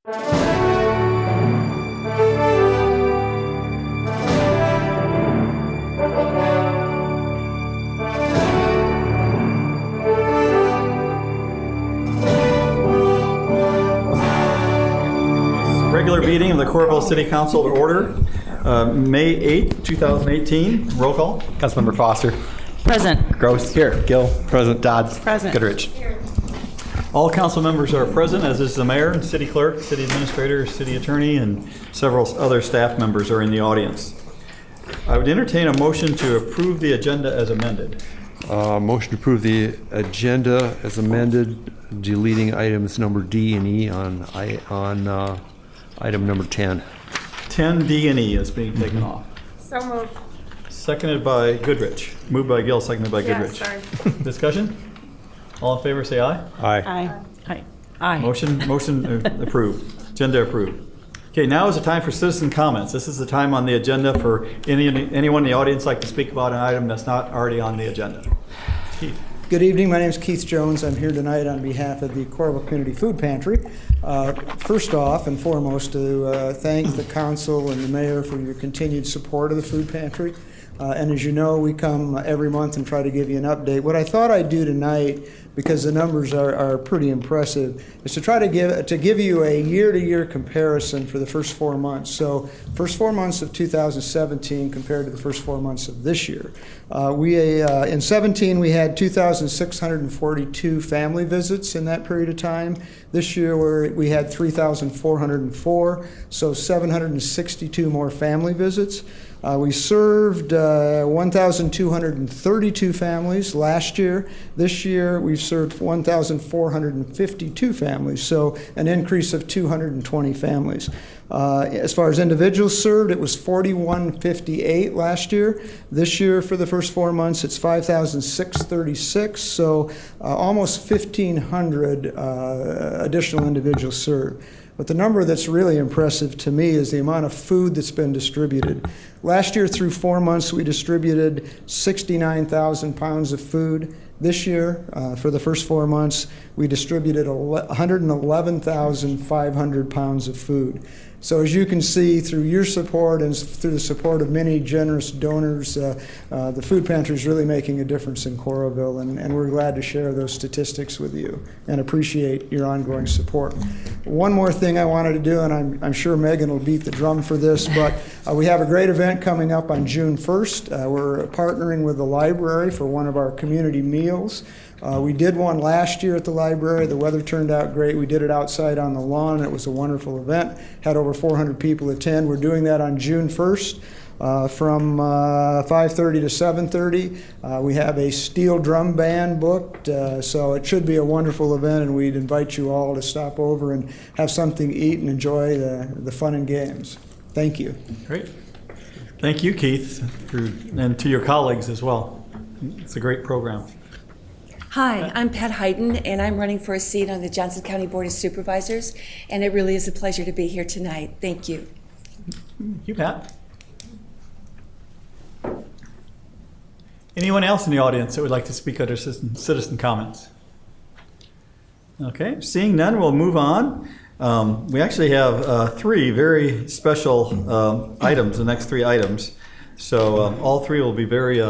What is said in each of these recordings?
Regular meeting of the Coralville City Council to order, May 8th, 2018. Roll call. Councilmember Foster. Present. Gross. Here. Gill. Present. Dodds. Present. Goodrich. All council members are present, as is the mayor, city clerk, city administrator, city attorney, and several other staff members are in the audience. I would entertain a motion to approve the agenda as amended. Motion to approve the agenda as amended, deleting items number D and E on item number 10. 10D and E is being taken off. So moved. Seconded by Goodrich. Moved by Gill, seconded by Goodrich. Sorry. Discussion? All in favor say aye. Aye. Aye. Aye. Motion approved. Agenda approved. Okay, now is the time for citizen comments. This is the time on the agenda for anyone in the audience like to speak about an item that's not already on the agenda. Keith. Good evening. My name is Keith Jones. I'm here tonight on behalf of the Coralville Community Food Pantry. First off and foremost, to thank the council and the mayor for your continued support of the food pantry. And as you know, we come every month and try to give you an update. What I thought I'd do tonight, because the numbers are pretty impressive, is to try to give you a year-to-year comparison for the first 4 months. So first 4 months of 2017 compared to the first 4 months of this year. In 17 we had 2,642 family visits in that period of time. This year we had 3,404, so 762 more family visits. We served 1,232 families last year. This year we've served 1,452 families, so an increase of 220 families. As far as individuals served, it was 4,158 last year. This year, for the first 4 months, it's 5,636, so almost 1,500 additional individuals served. But the number that's really impressive to me is the amount of food that's been distributed. Last year, through 4 months, we distributed 69,000 pounds of food. This year, for the first 4 months, we distributed 111,500 pounds of food. So as you can see, through your support and through the support of many generous donors, the food pantry is really making a difference in Coralville, and we're glad to share those statistics with you and appreciate your ongoing support. One more thing I wanted to do, and I'm sure Megan will beat the drum for this, but we have a great event coming up on June 1st. We're partnering with the library for one of our community meals. We did one last year at the library. The weather turned out great. We did it outside on the lawn. It was a wonderful event. Had over 400 people attend. We're doing that on June 1st from 5:30 to 7:30. We have a steel drum band booked, so it should be a wonderful event, and we'd invite you all to stop over and have something to eat and enjoy the fun and games. Thank you. Great. Thank you, Keith, and to your colleagues as well. It's a great program. Hi, I'm Pat Hayden, and I'm running for a seat on the Johnson County Board of Supervisors, and it really is a pleasure to be here tonight. Thank you. Thank you, Pat. Anyone else in the audience that would like to speak under citizen comments? Okay, seeing none, we'll move on. We actually have three very special items, the next three items. So all three will be very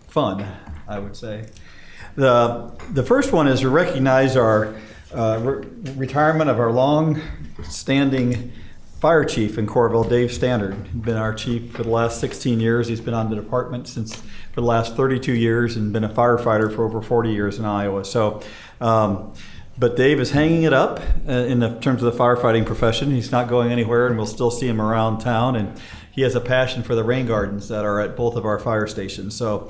fun, I would say. The first one is to recognize our retirement of our long-standing fire chief in Coralville, Dave Stannard. He's been our chief for the last 16 years. He's been on the department for the last 32 years and been a firefighter for over 40 years in Iowa. So, but Dave is hanging it up in terms of the firefighting profession. He's not going anywhere, and we'll still see him around town. And he has a passion for the rain gardens that are at both of our fire stations. So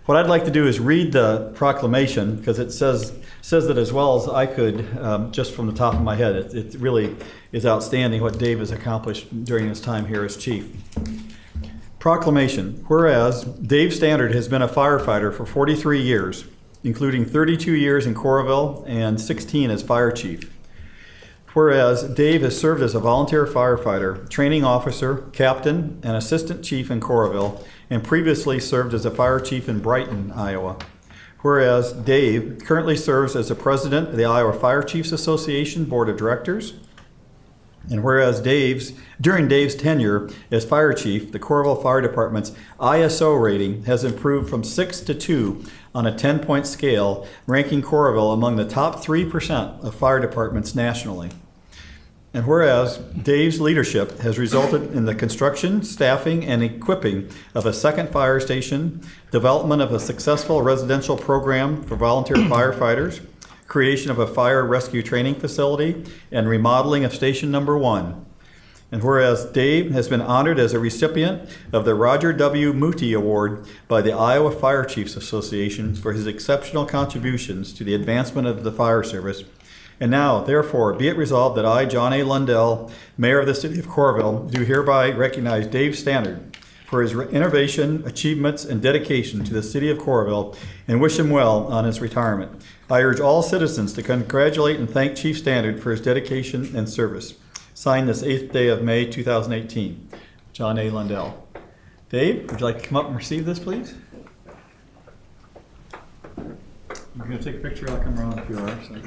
what I'd like to do is read the proclamation, because it says it as well as I could just from the top of my head. It really is outstanding what Dave has accomplished during his time here as chief. Proclamation. Whereas Dave Stannard has been a firefighter for 43 years, including 32 years in Coralville and 16 as fire chief. Whereas Dave has served as a volunteer firefighter, training officer, captain, and assistant chief in Coralville, and previously served as a fire chief in Brighton, Iowa. whereas Dave currently serves as the president of the Iowa Fire Chiefs Association Board of Directors, and whereas during Dave's tenure as fire chief, the Coralville Fire Department's ISO rating has improved from 6 to 2 on a 10-point scale, ranking Coralville among the top 3% of fire departments nationally. And whereas Dave's leadership has resulted in the construction, staffing, and equipping of a second fire station, development of a successful residential program for volunteer firefighters, creation of a fire rescue training facility, and remodeling of Station Number 1. And whereas Dave has been honored as a recipient of the Roger W. Moody Award by the Iowa Fire Chiefs Association for his exceptional contributions to the advancement of the fire service. And now, therefore, be it resolved that I, John A. Lundell, Mayor of the City of Coralville, do hereby recognize Dave Stannard for his innovation, achievements, and dedication to the City of Coralville, and wish him well on his retirement. I urge all citizens to congratulate and thank Chief Stannard for his dedication and service. Signed this 8th day of May, 2018. John A. Lundell. Dave, would you like to come up and receive this, please? You're going to take a picture. I'll come around if you are. So.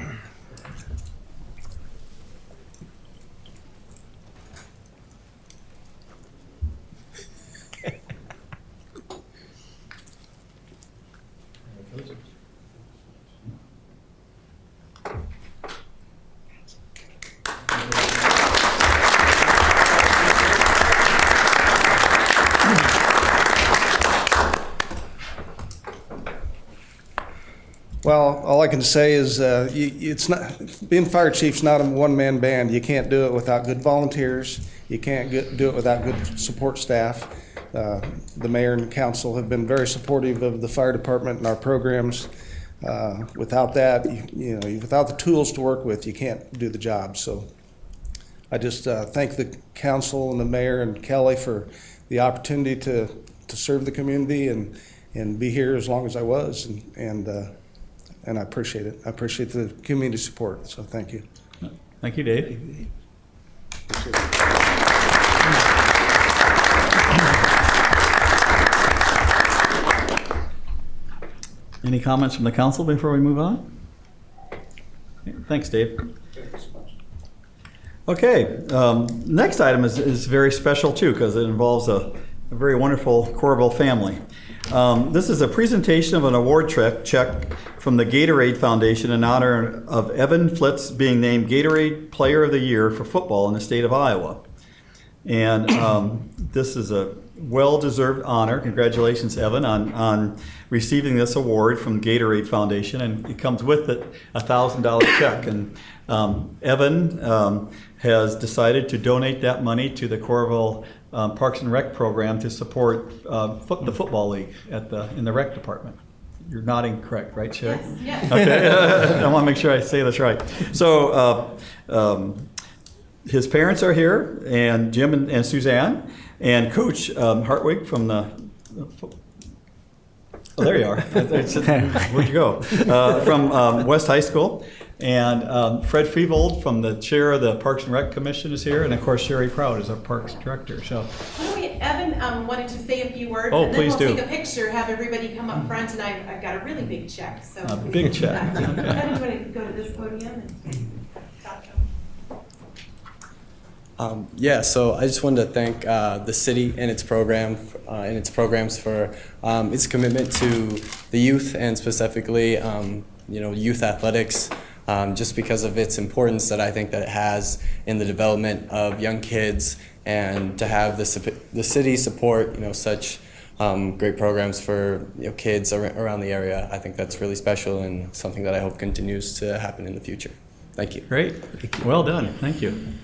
Well, all I can say is it's not being fire chief's not a one-man band. You can't do it without good volunteers. You can't do it without good support staff. The mayor and council have been very supportive of the fire department and our programs. Without that, without the tools to work with, you can't do the job. So I just thank the council and the mayor and Kelly for the opportunity to serve the community and be here as long as I was, and I appreciate it. I appreciate the community support, so thank you. Thank you, Dave. Any comments from the council before we move on? Thanks, Dave. Okay, next item is very special too because it involves a very wonderful Coralville family. This is a presentation of an award check from the Gatorade Foundation in honor of Evan Flitz being named Gatorade Player of the Year for football in the state of Iowa. And this is a well-deserved honor. Congratulations, Evan, on receiving this award from Gatorade Foundation. And it comes with it a $1,000 check. And Evan has decided to donate that money to the Coralville Parks and Rec program to support the football league in the rec department. You're nodding correct, right, Sherry? Yes. Okay. I want to make sure I say this right. So his parents are here, and Jim and Suzanne, and Coach Hartwig from the. Oh, there you are. Where'd you go? From West High School. And Fred Freevold from the chair of the Parks and Rec Commission is here, and of course Sherry Proud is our Parks Director. So, Evan wanted to say a few words, and then please we'll do. take a picture, have everybody come up front, and I've got a really big check. So a big check. Evan, do you want to go to this podium and talk to him? So I just wanted to thank the city and its programs for its commitment to the youth and specifically youth athletics. Just because of its importance that I think that it has in the development of young kids, and to have the city support such great programs for kids around the area. I think that's really special and something that I hope continues to happen in the future. Thank you. Great. Well done. Thank you.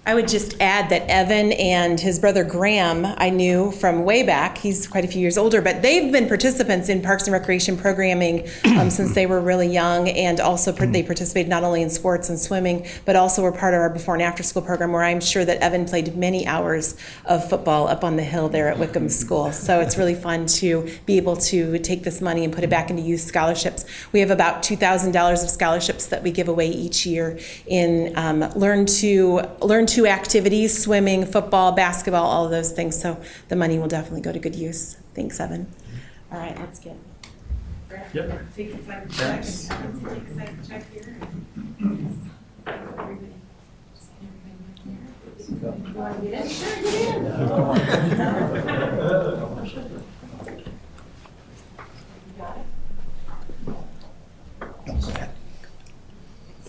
I would just add that Evan and his brother Graham, I knew from way back. He's quite a few years older, but they've been participants in Parks and Recreation programming since they were really young, and also they participated not only in sports and swimming, but also were part of our before and after school program, where I'm sure that Evan played many hours of football up on the hill there at Wickham School. So it's really fun to be able to take this money and put it back into youth scholarships. We have about $2,000 of scholarships that we give away each year in learn to activities, swimming, football, basketball, all of those things. So the money will definitely go to good use. Thanks, Evan. All right, let's get. Yep. Take a side Thanks. check and take a side check here. You want to get in? Sure, get in.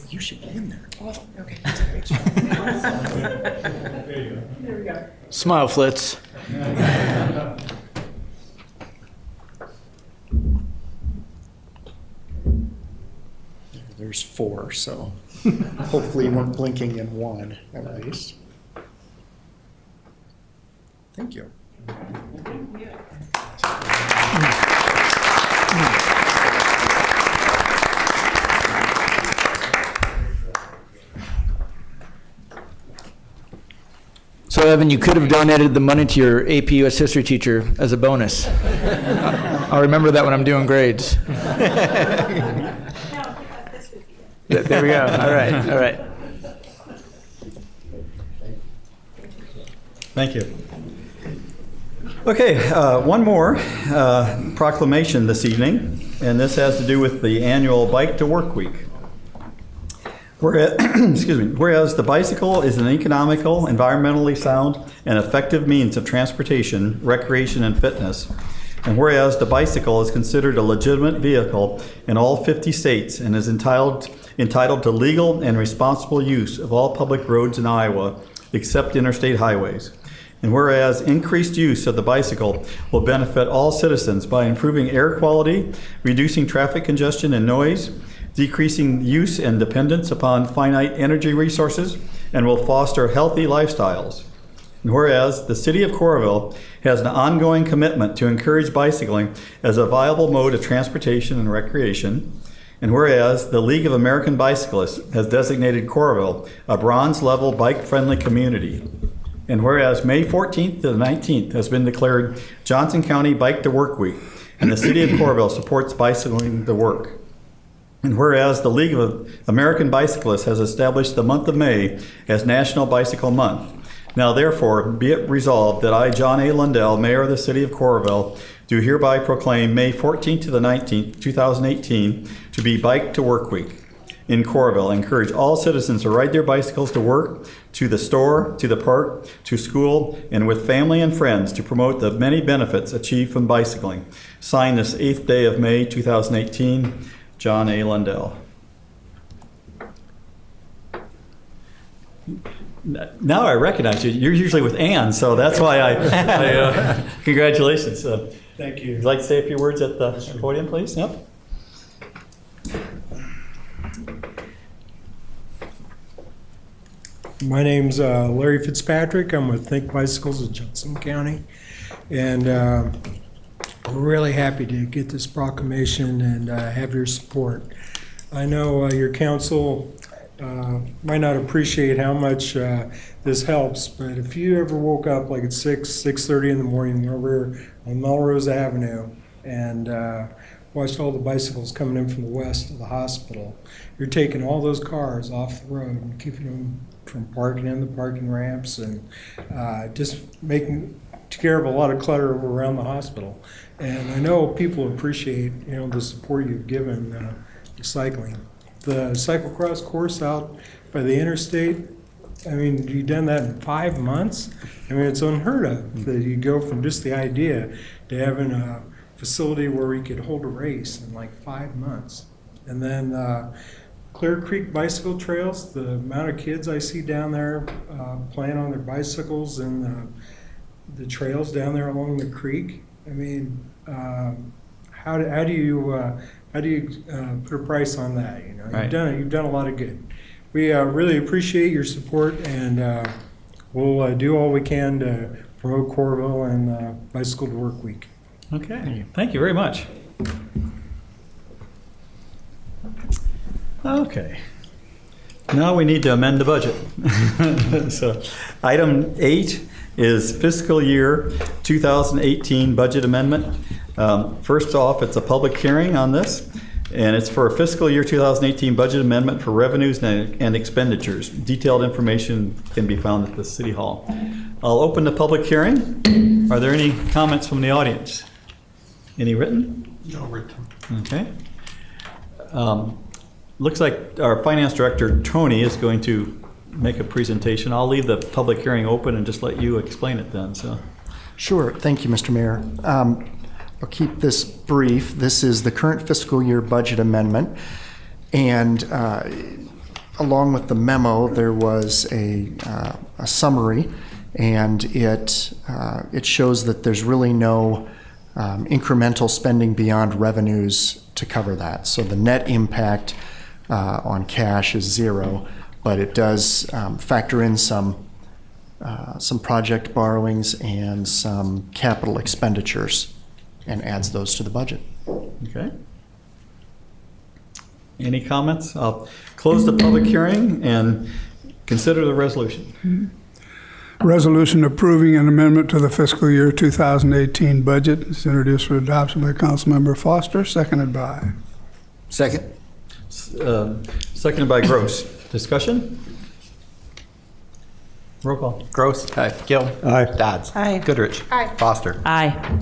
You should get in there. Oh, okay. There we go. Smile, Flitz. There's 4, so hopefully you weren't blinking in one at least. Thank you. So, Evan, you could have donated the money to your AP US history teacher as a bonus. I'll remember that when I'm doing grades. There we go. All right. All right. Thank you. Okay, one more proclamation this evening, and this has to do with the annual Bike to Work Week. Whereas the bicycle is an economical, environmentally sound, and effective means of transportation, recreation, and fitness. And whereas the bicycle is considered a legitimate vehicle in all 50 states and is entitled to legal and responsible use of all public roads in Iowa, except interstate highways. And whereas increased use of the bicycle will benefit all citizens by improving air quality, reducing traffic congestion and noise, decreasing use and dependence upon finite energy resources, and will foster healthy lifestyles. And whereas the city of Coralville has an ongoing commitment to encourage bicycling as a viable mode of transportation and recreation, and whereas the League of American Bicyclists has designated Coralville a bronze-level bike-friendly community, and whereas May 14th to the 19th has been declared Johnson County Bike to Work Week, and the city of Coralville supports bicycling to work. And whereas the League of American Bicyclists has established the month of May as National Bicycle Month, now therefore be it resolved that I, John A. Lundell, Mayor of the City of Coralville, do hereby proclaim May 14th to the 19th, 2018, to be Bike to Work Week in Coralville. I encourage all citizens to ride their bicycles to work, to the store, to the park, to school, and with family and friends to promote the many benefits achieved from bicycling. Signed this 8th day of May, 2018, John A. Lundell. Now I recognize you. You're usually with Ann, so that's why congratulations. Thank you. Would you like to say a few words at the podium, please? Yep. My name's Larry Fitzpatrick. I'm with Think Bicycles of Johnson County. And we're really happy to get this proclamation and have your support. I know your council might not appreciate how much this helps, but if you ever woke up like at 6:30 in the morning over on Melrose Avenue and watched all the bicycles coming in from the west of the hospital, you're taking all those cars off the road and keeping them from parking in the parking ramps and just making care of a lot of clutter around the hospital. And I know people appreciate, the support you've given cycling. The cyclocross course out by the interstate, I mean, you've done that in 5 months. I mean, it's unheard of that you go from just the idea to having a facility where we could hold a race in like 5 months. And then Clear Creek bicycle trails, the amount of kids I see down there playing on their bicycles and the trails down there along the creek. I mean, how do you put a price on that? Right. You've done a lot of good. We really appreciate your support, and we'll do all we can to promote Coralville and Bicycle to Work Week. Okay. Thank you very much. Okay. Now we need to amend the budget. So, item 8 is fiscal year 2018 budget amendment. First off, it's a public hearing on this, and it's for a fiscal year 2018 budget amendment for revenues and expenditures. Detailed information can be found at the City Hall. I'll open the public hearing. Are there any comments from the audience? Any written? No written. Okay. Looks like our finance director, Tony, is going to make a presentation. I'll leave the public hearing open and just let you explain it then, so. Sure. Thank you, Mr. Mayor. I'll keep this brief. This is the current fiscal year budget amendment. And along with the memo, there was a summary, and it shows that there's really no incremental spending beyond revenues to cover that. So the net impact on cash is zero, but it does factor in some project borrowings and some capital expenditures and adds those to the budget. Okay. Any comments? I'll close the public hearing and consider the resolution. Resolution approving an amendment to the fiscal year 2018 budget is introduced for adoption by Councilmember Foster, seconded by. Second. Seconded by Gross. Discussion? Roll call. Gross. Aye. Gill. Aye. Dodds. Aye. Goodrich. Aye. Foster. Aye.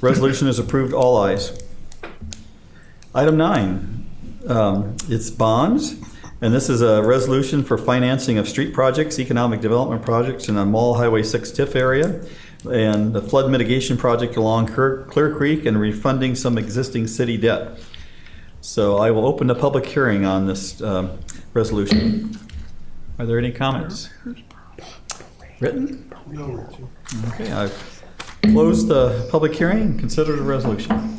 Resolution is approved, all ayes. Item 9, it's bonds, and this is a resolution for financing of street projects, economic development projects in the Mall Highway 6 TIF area, and the flood mitigation project along Clear Creek, and refunding some existing city debt. So I will open the public hearing on this resolution. Are there any comments? Written? No written. Okay, I've closed the public hearing and consider the resolution.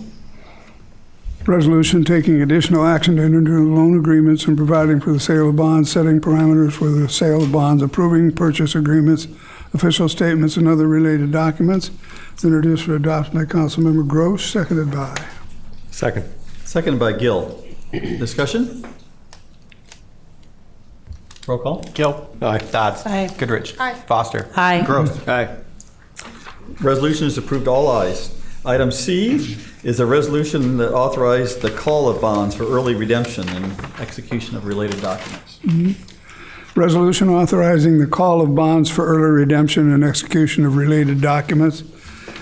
Resolution taking additional action to enter into loan agreements and providing for the sale of bonds, setting parameters for the sale of bonds, approving purchase agreements, official statements, and other related documents. It's introduced for adoption by Councilmember Gross, seconded by. Second. Seconded by Gill. Discussion? Roll call. Gill. Aye. Dodds. Aye. Goodrich. Aye. Foster. Aye. Gross. Aye. Resolution is approved, all ayes. Item C is a resolution that authorized the call of bonds for early redemption and execution of related documents. Resolution authorizing the call of bonds for early redemption and execution of related documents,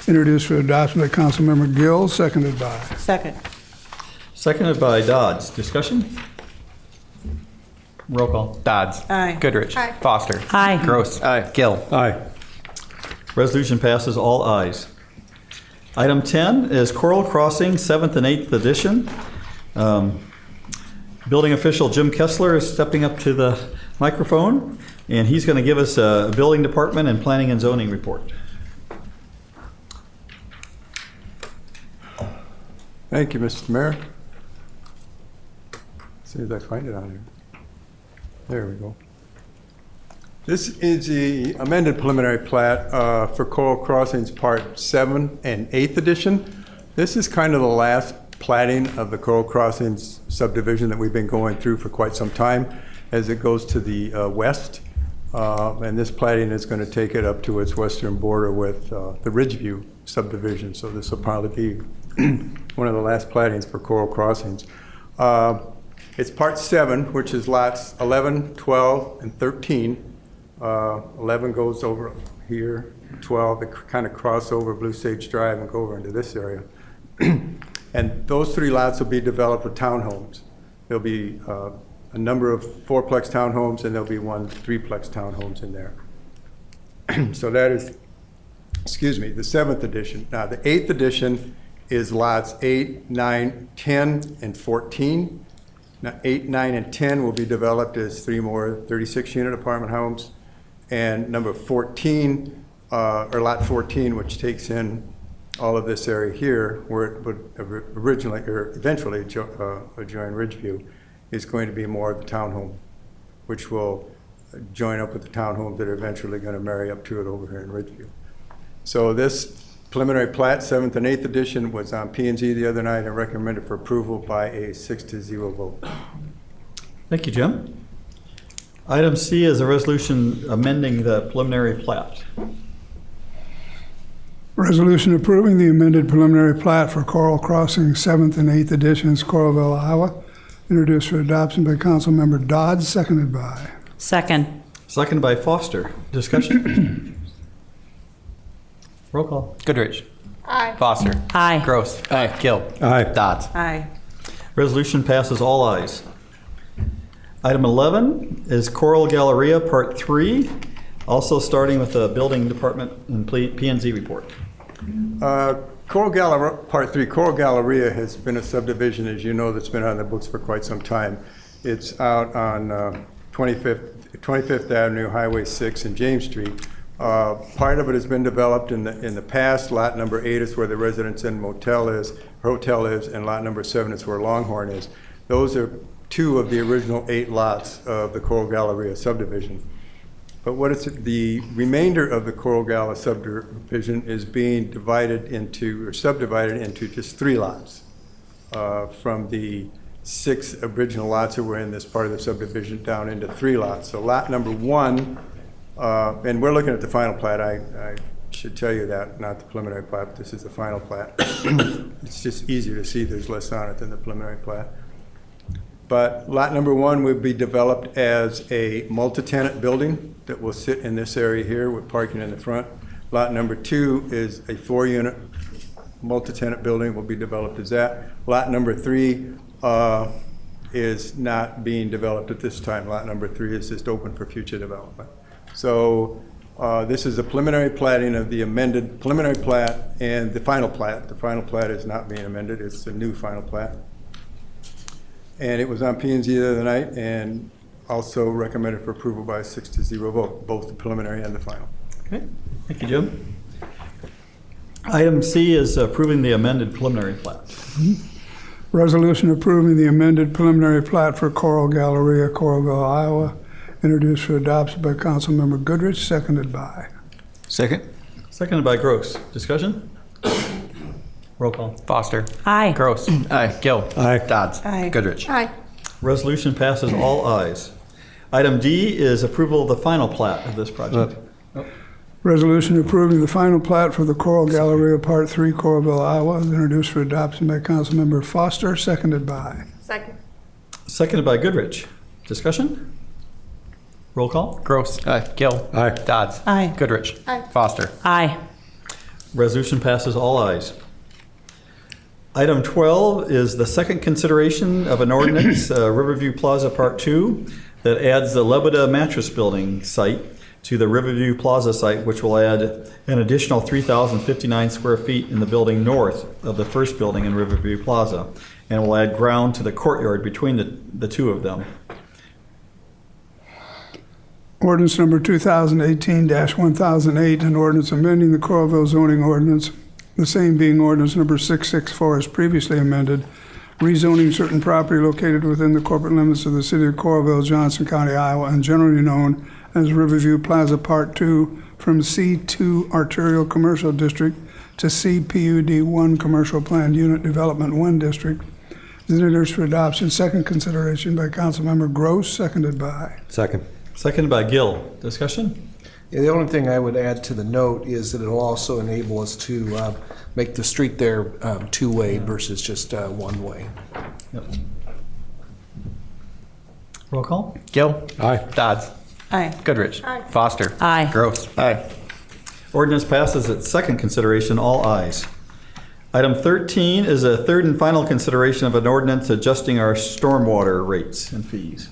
introduced for adoption by Councilmember Gill, seconded by. Second. Seconded by Dodds. Discussion? Roll call. Dodds. Aye. Goodrich. Aye. Foster. Aye. Gross. Aye. Gill. Aye. Resolution passes, all ayes. Item 10 is Coral Crossing, 7th and 8th edition. Building official Jim Kessler is stepping up to the microphone, and he's going to give us a building department and planning and zoning report. Thank you, Mr. Mayor. As soon as I find it on here. There we go. This is the amended preliminary plat for Coral Crossings Part 7 and 8th edition. This is kind of the last platting of the Coral Crossings subdivision that we've been going through for quite some time as it goes to the west. And this platting is going to take it up to its western border with the Ridgeview subdivision. So this will probably be one of the last plattings for Coral Crossings. It's Part 7, which is lots 11, 12, and 13. 11 goes over here, 12, they kind of cross over Blue Sage Drive and go over into this area. And those 3 lots will be developed with townhomes. There'll be a number of 4-plex townhomes, and there'll be 1 3-plex townhomes in there. So that is, excuse me, the 7th edition. Now the 8th edition is lots 8, 9, 10, and 14. Now 8, 9, and 10 will be developed as 3 more 36-unit apartment homes. And number 14, or lot 14, which takes in all of this area here, where it would originally or eventually adjoin Ridgeview, is going to be more of the townhome, which will join up with the townhomes that are eventually going to marry up to it over here in Ridgeview. So this preliminary plat, 7th and 8th edition, was on P&Z the other night and recommended for approval by a 6-0 vote. Thank you, Jim. Item C is a resolution amending the preliminary plat. Resolution approving the amended preliminary plat for Coral Crossing 7th and 8th editions, Coralville, Iowa, introduced for adoption by Councilmember Dodds, seconded by. Second. Seconded by Foster. Discussion? Roll call. Goodrich. Aye. Foster. Aye. Gross. Aye. Gill. Aye. Dodds. Aye. Resolution passes all ayes. Item 11 is Coral Galleria Part 3, also starting with the Building Department and P&Z report. Coral Galleria, Part 3, Coral Galleria has been a subdivision, as you know, that's been on the books for quite some time. It's out on 25th Avenue, Highway 6 and James Street. Part of it has been developed in the past. Lot number 8 is where the Residence Inn hotel is, and lot number 7 is where Longhorn is. Those are 2 of the original 8 lots of the Coral Galleria subdivision. But the remainder of the Coral Galleria subdivision is being subdivided into just 3 lots from the 6 original lots that were in this part of the subdivision down into 3 lots. So lot number 1, and we're looking at the final plat. I should tell you that, not the preliminary plat, but this is the final plat. It's just easier to see there's less on it than the preliminary plat. But lot number 1 would be developed as a multi-tenant building that will sit in this area here with parking in the front. Lot number 2 is a 4-unit multi-tenant building, will be developed as that. Lot number 3 is not being developed at this time. Lot number 3 is just open for future development. So this is a preliminary platting of the amended preliminary plat and the final plat. The final plat is not being amended, it's a new final plat. And it was on P&Z the other night and also recommended for approval by a 6-0 vote, both the preliminary and the final. Okay, thank you, Jim. Item C is approving the amended preliminary plat. Resolution approving the amended preliminary plat for Coral Galleria, Coralville, Iowa, introduced for adoption by Councilmember Goodrich, seconded by. Second. Seconded by Gross. Discussion? Roll call. Foster. Aye. Gross. Aye. Gill. Aye. Dodds. Aye. Goodrich. Aye. Resolution passes all ayes. Item D is approval of the final plat of this project. Resolution approving the final plat for the Coral Galleria Part 3, Coralville, Iowa, is introduced for adoption by Councilmember Foster, seconded by. Second. Seconded by Goodrich. Discussion? Roll call. Gross. Aye. Gill. Aye. Dodds. Aye. Goodrich. Aye. Foster. Aye. Resolution passes all ayes. Item 12 is the second consideration of an ordinance, Riverview Plaza Part 2, that adds the Lebeda mattress building site to the Riverview Plaza site, which will add an additional 3,059 square feet in the building north of the first building in Riverview Plaza, and will add ground to the courtyard between the 2 of them. Ordinance number 2018-1008, an ordinance amending the Coralville zoning ordinance, the same being ordinance number 664 as previously amended, rezoning certain property located within the corporate limits of the city of Coralville, Johnson County, Iowa, and generally known as Riverview Plaza Part 2 from C2 Arterial Commercial District to CPUD 1 Commercial Planned Unit Development 1 District. Is introduced for adoption, second consideration by Councilmember Gross, seconded by. Second. Seconded by Gill. Discussion? Yeah, the only thing I would add to the note is that it'll also enable us to make the street there 2-way versus just 1-way. Yep. Roll call. Gill. Aye. Dodds. Aye. Goodrich. Aye. Foster. Aye. Gross. Aye. Ordinance passes its second consideration, all ayes. Item 13 is a third and final consideration of an ordinance adjusting our stormwater rates and fees.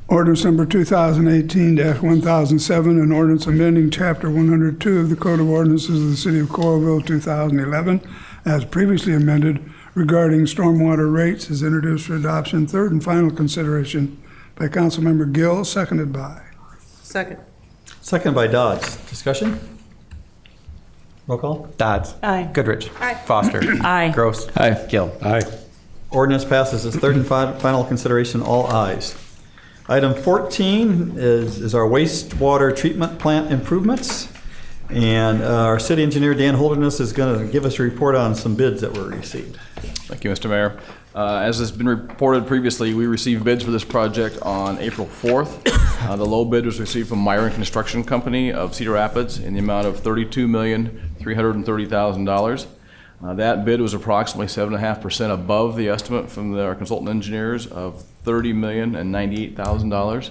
Ordinance number 2018-1007, an ordinance amending Chapter 102 of the Code of Ordinances of the City of Coralville, 2011, as previously amended, regarding stormwater rates, is introduced for adoption, third and final consideration by Councilmember Gill, seconded by. Second. Seconded by Dodds. Discussion? Roll call. Dodds. Aye. Goodrich. Aye. Foster. Aye. Gross. Aye. Gill. Aye. Ordinance passes its third and final consideration, all ayes. Item 14 is our wastewater treatment plant improvements. And our city engineer, Dan Holderness, is going to give us a report on some bids that were received. Thank you, Mr. Mayor. As has been reported previously, we received bids for this project on April 4th. The low bid was received from Reconstruction Company of Cedar Rapids in the amount of $32,330,000. That bid was approximately 7.5% above the estimate from our consultant engineers of $30,098,000.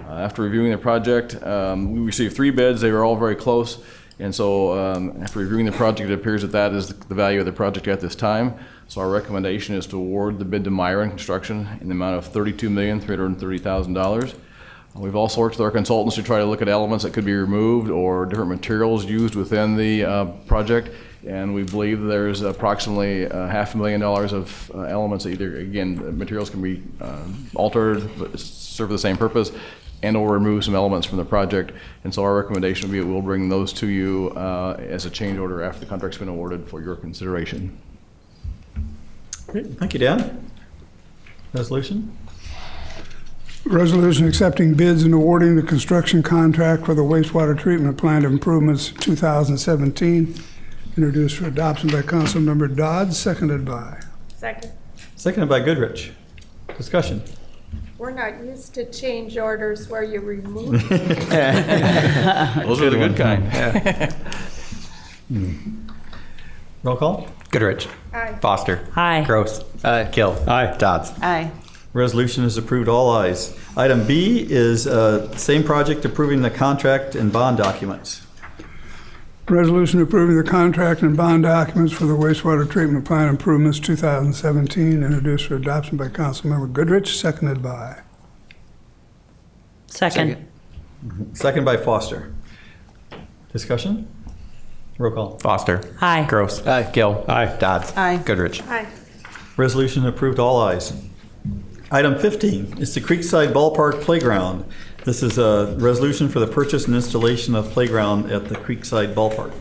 After reviewing the project, we received 3 bids. They were all very close. And so after reviewing the project, it appears that that is the value of the project at this time. So our recommendation is to award the bid to Myron Construction in the amount of $32,330,000. We've also worked with our consultants to try to look at elements that could be removed or different materials used within the project. And we believe there's approximately $500,000 of elements that either, again, materials can be altered, but serve the same purpose, and or remove some elements from the project. And so our recommendation would be that we'll bring those to you as a change order after the contract's been awarded for your consideration. Great, thank you, Dan. Resolution? Resolution accepting bids and awarding the construction contract for the wastewater treatment plant improvements 2017. Introduced for adoption by Councilmember Dodds, seconded by. Second. Seconded by Goodrich. Discussion. We're not used to change orders where you remove. Those are the good kind. Roll call. Goodrich. Aye. Foster. Aye. Gross. Gill. Dodds. Aye. Resolution is approved, all ayes. Item B is same project approving the contract and bond documents. Resolution approving the contract and bond documents for the wastewater treatment plant improvements 2017, introduced for adoption by Councilmember Goodrich, seconded by. Second. Second by Foster. Discussion? Roll call. Foster. Aye. Gross. Gill. Dodds. Aye. Goodrich. Aye. Resolution approved, all ayes. Item 15 is the Creekside Ballpark Playground. This is a resolution for the purchase and installation of playground at the Creekside Ballpark.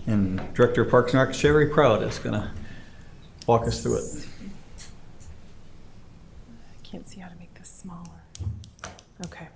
And Director of Parks and Rec, Sherry Proud, is going to walk us through it. I can't see how to make this smaller. Okay.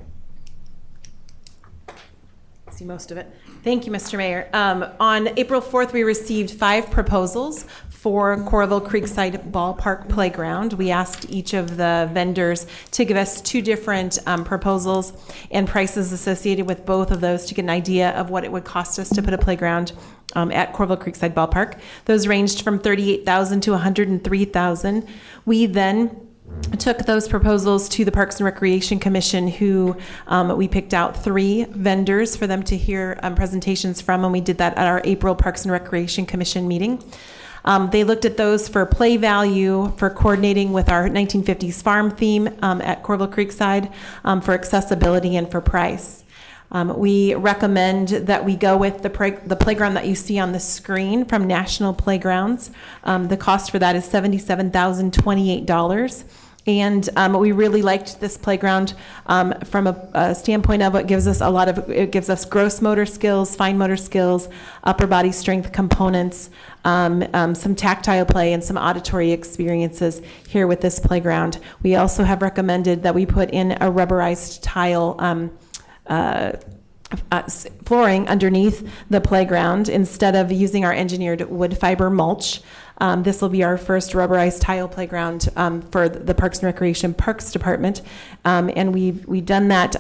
See most of it. Thank you, Mr. Mayor. On April 4th, we received 5 proposals for Coralville Creekside Ballpark Playground. We asked each of the vendors to give us 2 different proposals and prices associated with both of those to get an idea of what it would cost us to put a playground at Coralville Creekside Ballpark. Those ranged from $38,000 to $103,000. We then took those proposals to the Parks and Recreation Commission, who we picked out 3 vendors for them to hear presentations from, and we did that at our April Parks and Recreation Commission meeting. They looked at those for play value, for coordinating with our 1950s farm theme at Coralville Creekside, for accessibility, and for price. We recommend that we go with the playground that you see on the screen from National Playgrounds. The cost for that is $77,028. And we really liked this playground from a standpoint of it gives us it gives us gross motor skills, fine motor skills, upper body strength components, some tactile play, and some auditory experiences here with this playground. We also have recommended that we put in a rubberized tile flooring underneath the playground instead of using our engineered wood fiber mulch. This will be our first rubberized tile playground for the Parks and Recreation Parks Department, and we've done that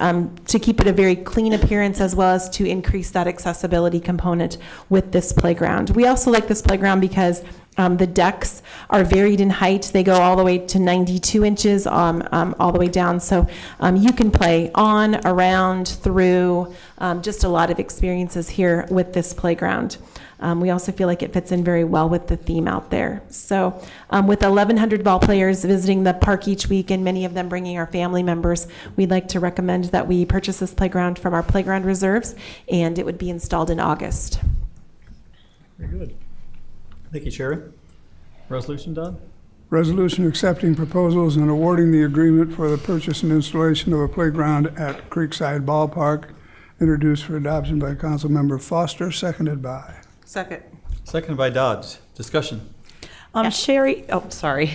to keep it a very clean appearance as well as to increase that accessibility component with this playground. We also like this playground because the decks are varied in height. They go all the way to 92 inches all the way down. So you can play on, around, through, just a lot of experiences here with this playground. We also feel like it fits in very well with the theme out there. So with 1,100 ball players visiting the park each week and many of them bringing our family members, we'd like to recommend that we purchase this playground from our playground reserves, and it would be installed in August. Very good. Thank you, Sherry. Resolution done? Resolution accepting proposals and awarding the agreement for the purchase and installation of a playground at Creekside Ballpark, introduced for adoption by Councilmember Foster, seconded by. Second. Seconded by Dodds. Discussion. Sherry, sorry.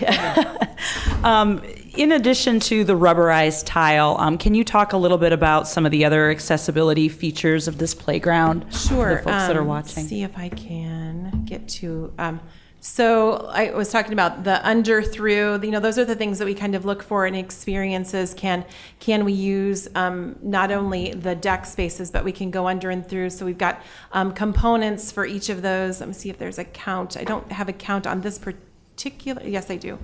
In addition to the rubberized tile, can you talk a little bit about some of the other accessibility features of this playground? Sure. For the folks that are watching. See if I can get to. So I was talking about the under through. Those are the things that we kind of look for in experiences. Can we use not only the deck spaces, but we can go under and through. So we've got components for each of those. Let me see if there's a count. I don't have a count on this particular, yes, I do.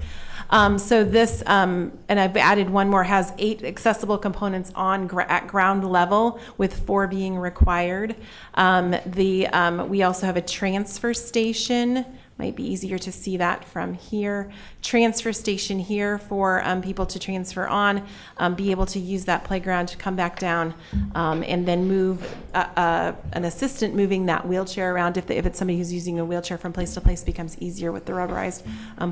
So this, and I've added one more, has 8 accessible components at ground level, with 4 being required. We also have a transfer station. Might be easier to see that from here. Transfer station here for people to transfer on, be able to use that playground to come back down, and then move an assistant moving that wheelchair around. If it's somebody who's using a wheelchair from place to place, becomes easier with the rubberized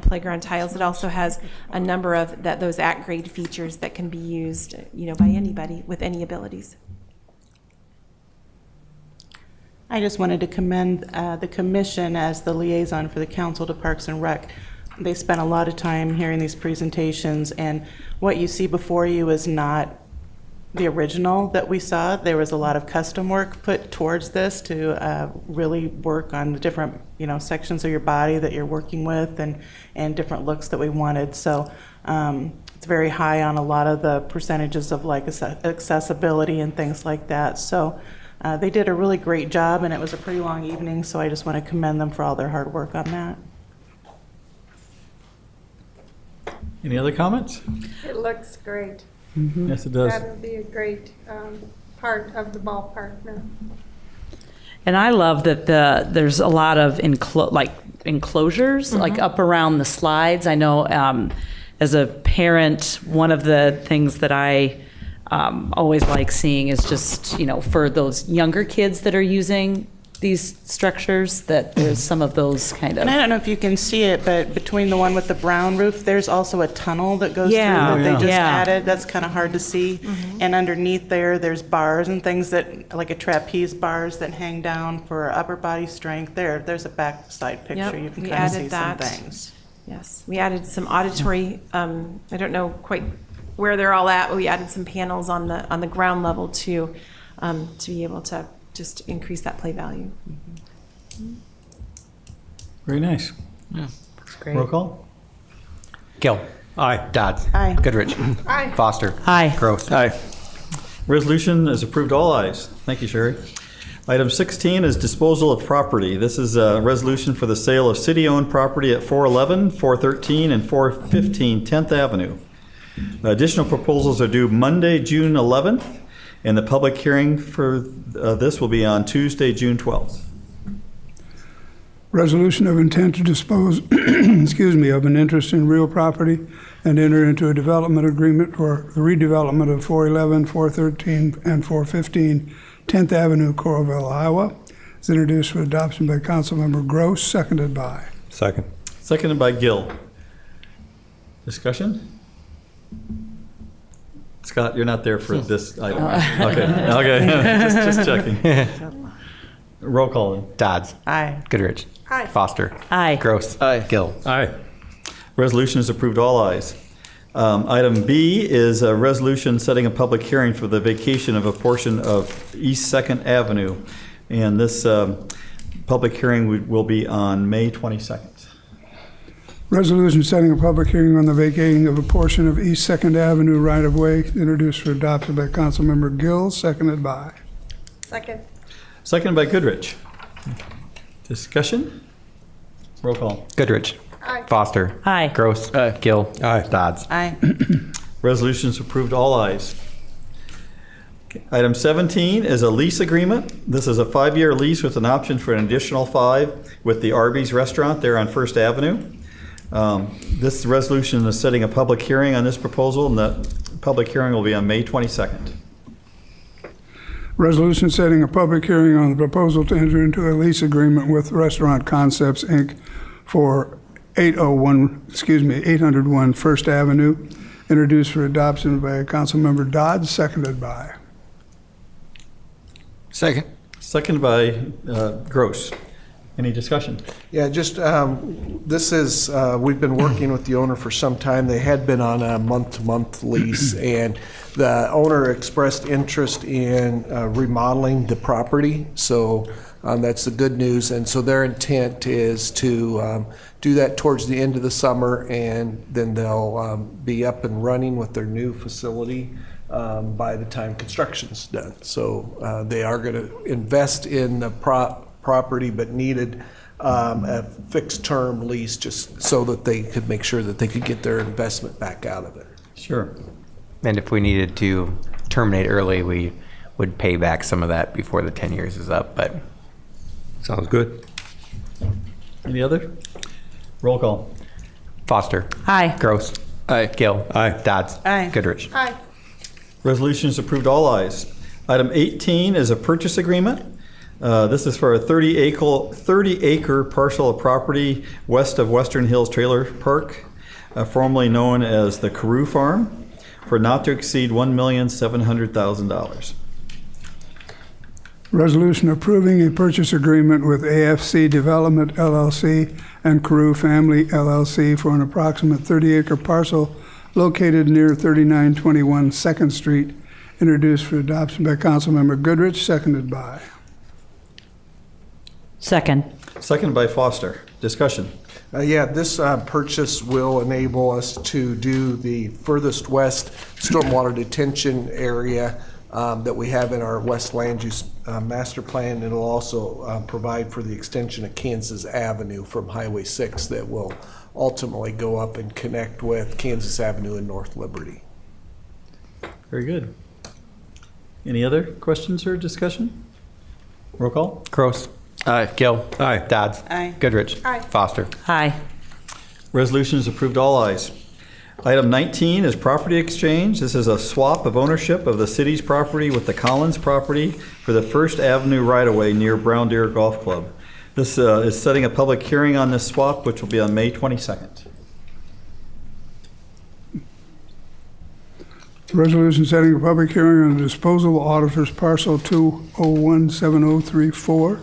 playground tiles. It also has a number of those at-grade features that can be used, by anybody with any abilities. I just wanted to commend the commission as the liaison for the Council to Parks and Rec. They spent a lot of time hearing these presentations, and what you see before you is not the original that we saw. There was a lot of custom work put towards this to really work on the different sections of your body that you're working with, and different looks that we wanted. So it's very high on a lot of the percentages of like accessibility and things like that. So they did a really great job, and it was a pretty long evening, so I just want to commend them for all their hard work on that. Any other comments? It looks great. Mm-hmm. Yes, it does. That'll be a great part of the ballpark now. And I love that there's a lot of enclosures, like up around the slides. I know as a parent, one of the things that I always like seeing is just, for those younger kids that are using these structures, that there's some of those kind of. And I don't know if you can see it, but between the one with the brown roof, there's also a tunnel that goes through that they just added. That's kind of hard to see. Mm-hmm. And underneath there's bars and things that, like a trapeze bars that hang down for upper body strength. There's a backside picture. You can kind of see some things. Yes, we added some auditory, I don't know quite where they're all at, but we added some panels on the ground level to be able to just increase that play value. Mm-hmm. Very nice. Yeah, that's great. Roll call. Gill. Aye. Dodds. Aye. Goodrich. Aye. Foster. Aye. Gross. Aye. Resolution is approved, all ayes. Thank you, Sherry. Item 16 is disposal of property. This is a resolution for the sale of city-owned property at 411, 413, and 415 10th Avenue. Additional proposals are due Monday, June 11th, and the public hearing for this will be on Tuesday, June 12th. Resolution of intent to dispose, of an interest in real property and enter into a development agreement for the redevelopment of 411, 413, and 415 10th Avenue, Coralville, Iowa. It's introduced for adoption by Councilmember Gross, seconded by. Second. Seconded by Gill. Discussion? Scott, you're not there for this item. Okay. Just checking. Roll call in. Dodds. Aye. Goodrich. Aye. Foster. Aye. Gross. Aye. Gill. Aye. Resolution is approved, all ayes. Item B is a resolution setting a public hearing for the vacation of a portion of East 2nd Avenue. And this public hearing will be on May 22nd. Resolution setting a public hearing on the vacating of a portion of East 2nd Avenue right-of-way, introduced for adoption by Councilmember Gill, seconded by. Second. Seconded by Goodrich. Discussion? Roll call. Goodrich. Aye. Foster. Aye. Gross. Aye. Gill. Aye. Dodds. Aye. Resolution is approved, all ayes. Item 17 is a lease agreement. This is a 5-year lease with an option for an additional 5 with the Arby's restaurant there on First Avenue. This resolution is setting a public hearing on this proposal, and the public hearing will be on May 22nd. Resolution setting a public hearing on the proposal to enter into a lease agreement with Restaurant Concepts, Inc. for 801 First Avenue, introduced for adoption by Councilmember Dodd, seconded by. Second. Seconded by Gross. Any discussion? Yeah, just, this is, we've been working with the owner for some time. They had been on a month-to-month lease, and the owner expressed interest in remodeling the property. So that's the good news. And so their intent is to do that towards the end of the summer, and then they'll be up and running with their new facility by the time construction's done. So they are going to invest in the property, but needed a fixed-term lease, just so that they could make sure that they could get their investment back out of it. Sure. And if we needed to terminate early, we would pay back some of that before the 10 years is up, but. Sounds good. Any other? Roll call. Foster. Aye. Gross. Aye. Gill. Aye. Dodds. Aye. Goodrich. Aye. Resolution is approved, all ayes. Item 18 is a purchase agreement. This is for a 30-acre parcel of property west of Western Hills Trailer Park, formerly known as the Carew Farm, for not to exceed $1,700,000. Resolution approving a purchase agreement with AFC Development LLC and Carew Family LLC for an approximate 30-acre parcel located near 3921 2nd Street, introduced for adoption by Councilmember Goodrich, seconded by. Second. Seconded by Foster. Discussion. Yeah, this purchase will enable us to do the furthest west stormwater detention area that we have in our West Land Use Master Plan. It'll also provide for the extension of Kansas Avenue from Highway 6 that will ultimately go up and connect with Kansas Avenue and North Liberty. Very good. Any other questions or discussion? Roll call. Gross. Aye. Gill. Aye. Dodds. Aye. Goodrich. Aye. Foster. Aye. Resolution is approved, all ayes. Item 19 is property exchange. This is a swap of ownership of the city's property with the Collins property for the First Avenue right-of-way near Brown Deer Golf Club. This is setting a public hearing on this swap, which will be on May 22nd. Resolution setting a public hearing on the disposal of auditors parcel 2017034,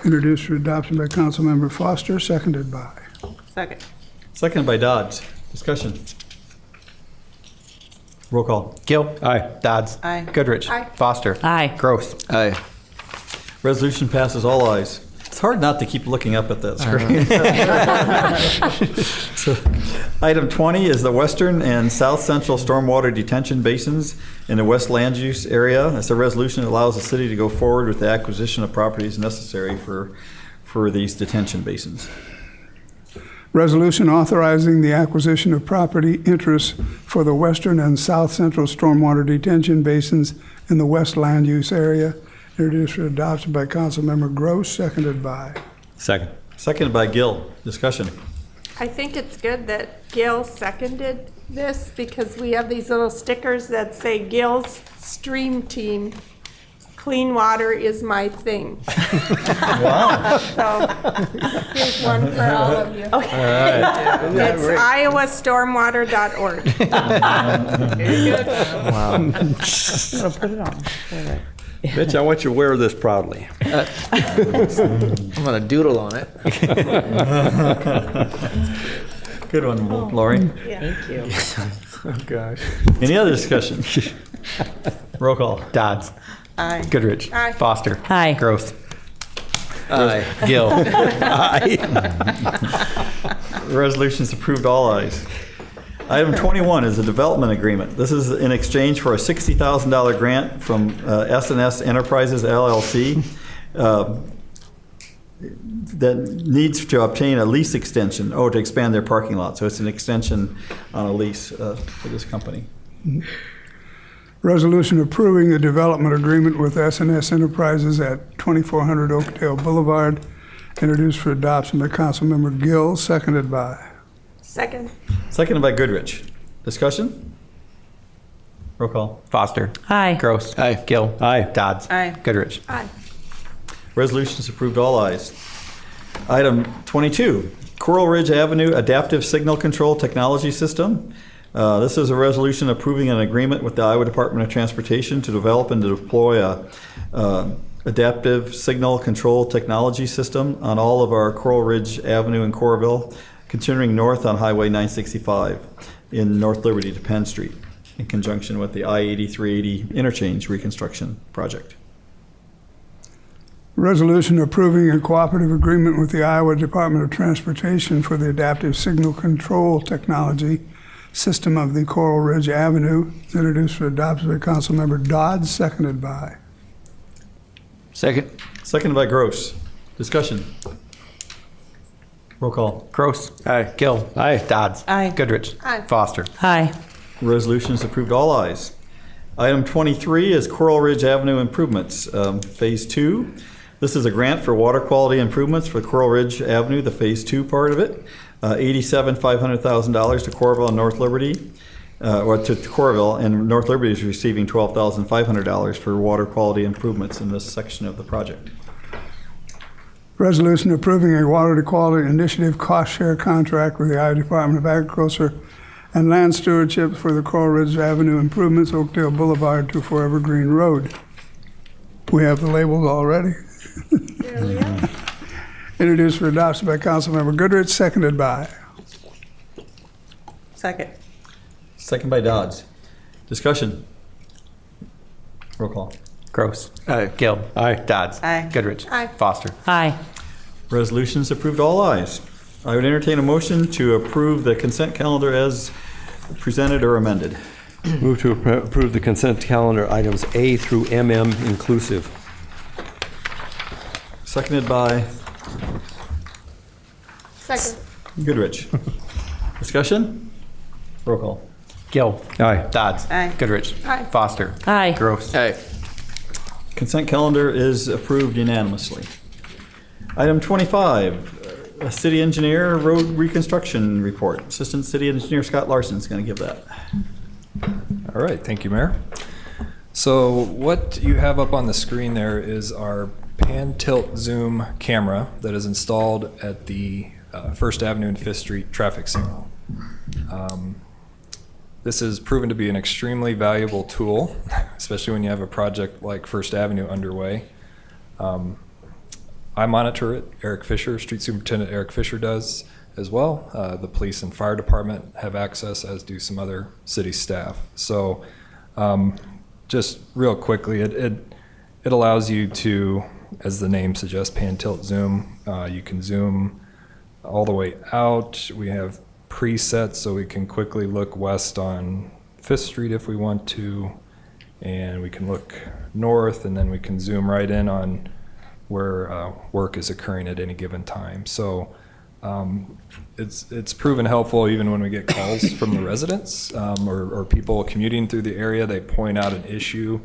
introduced for adoption by Councilmember Foster, seconded by. Second. Seconded by Dodds. Discussion. Roll call. Gill. Aye. Dodds. Aye. Goodrich. Aye. Foster. Aye. Gross. Aye. Resolution passes, all ayes. It's hard not to keep looking up at that screen. So, item 20 is the Western and South Central Stormwater Detention Basins in the West Land Use area. It's a resolution that allows the city to go forward with the acquisition of properties necessary for these detention basins. Resolution authorizing the acquisition of property interests for the Western and South Central Stormwater Detention Basins in the West Land Use Area, introduced for adoption by Councilmember Gross, seconded by. Second. Seconded by Gill. Discussion. I think it's good that Gil seconded this because we have these little stickers that say Gil's Stream Team. Clean water is my thing. Wow. So here's one for all of you. It's iowastormwater.org. Wow. I'm gonna put it on. All right. Bitch, I want you to wear this proudly. I'm gonna doodle on it. Good one, Lori. Thank you. Oh, gosh. Any other discussion? Roll call. Dodds. Aye. Goodrich. Aye. Foster. Aye. Gross. Aye. Gill. Resolution is approved, all ayes. Item 21 is a development agreement. This is in exchange for a $60,000 grant from S&S Enterprises LLC that needs to obtain a lease extension, to expand their parking lot. So it's an extension on a lease for this company. Resolution approving a development agreement with S&S Enterprises at 2400 Oakdale Boulevard, introduced for adoption by Councilmember Gill, seconded by. Second. Seconded by Goodrich. Discussion? Roll call. Foster. Aye. Gross. Aye. Gill. Aye. Dodds. Aye. Goodrich. Aye. Resolution is approved, all ayes. Item 22, Coral Ridge Avenue Adaptive Signal Control Technology System. This is a resolution approving an agreement with the Iowa Department of Transportation to develop and to deploy a adaptive signal control technology system on all of our Coral Ridge Avenue in Coralville, continuing north on Highway 965 in North Liberty to Penn Street, in conjunction with the I-8380 interchange reconstruction project. Resolution approving a cooperative agreement with the Iowa Department of Transportation for the adaptive signal control technology system of the Coral Ridge Avenue, introduced for adoption by Councilmember Dodds, seconded by. Second. Seconded by Gross. Discussion. Roll call. Gross. Aye. Gill. Aye. Dodds. Aye. Goodrich. Aye. Foster. Aye. Resolution is approved, all ayes. Item 23 is Coral Ridge Avenue improvements, Phase 2. This is a grant for water quality improvements for Coral Ridge Avenue, the Phase 2 part of it. $500,000 to Coralville and North Liberty, or to Coralville, and North Liberty is receiving $12,500 for water quality improvements in this section of the project. Resolution approving a water quality initiative cost share contract with the Iowa Department of Agriculture and Land Stewardship for the Coral Ridge Avenue improvements, Oakdale Boulevard to Forever Green Road. We have the labels already. There we are. Introduced for adoption by Councilmember Goodrich, seconded by. Second. Second by Dodds. Discussion. Roll call. Gross. Aye. Gill. Aye. Dodds. Aye. Goodrich. Aye. Foster. Aye. Resolutions approved, all ayes. I would entertain a motion to approve the consent calendar as presented or amended. Move to approve the consent calendar items A through MM inclusive. Seconded by Second. Goodrich. Discussion? Roll call. Gill. Aye. Dodds. Aye. Goodrich. Aye. Foster. Aye. Gross. Aye. Consent calendar is approved unanimously. Item 25, a city engineer road reconstruction report. Assistant City Engineer Scott Larson is going to give that. All right, thank you, Mayor. So what you have up on the screen there is our pan tilt zoom camera that is installed at the First Avenue and Fifth Street traffic signal. This has proven to be an extremely valuable tool, especially when you have a project like First Avenue underway. I monitor it. Eric Fisher, Street Superintendent Eric Fisher does as well. The police and fire department have access, as do some other city staff. So just real quickly, it allows you to, as the name suggests, pan tilt zoom. You can zoom all the way out. We have presets so we can quickly look west on Fifth Street if we want to, and we can look north, and then we can zoom right in on where work is occurring at any given time. So it's proven helpful even when we get calls from the residents or people commuting through the area. They point out an issue,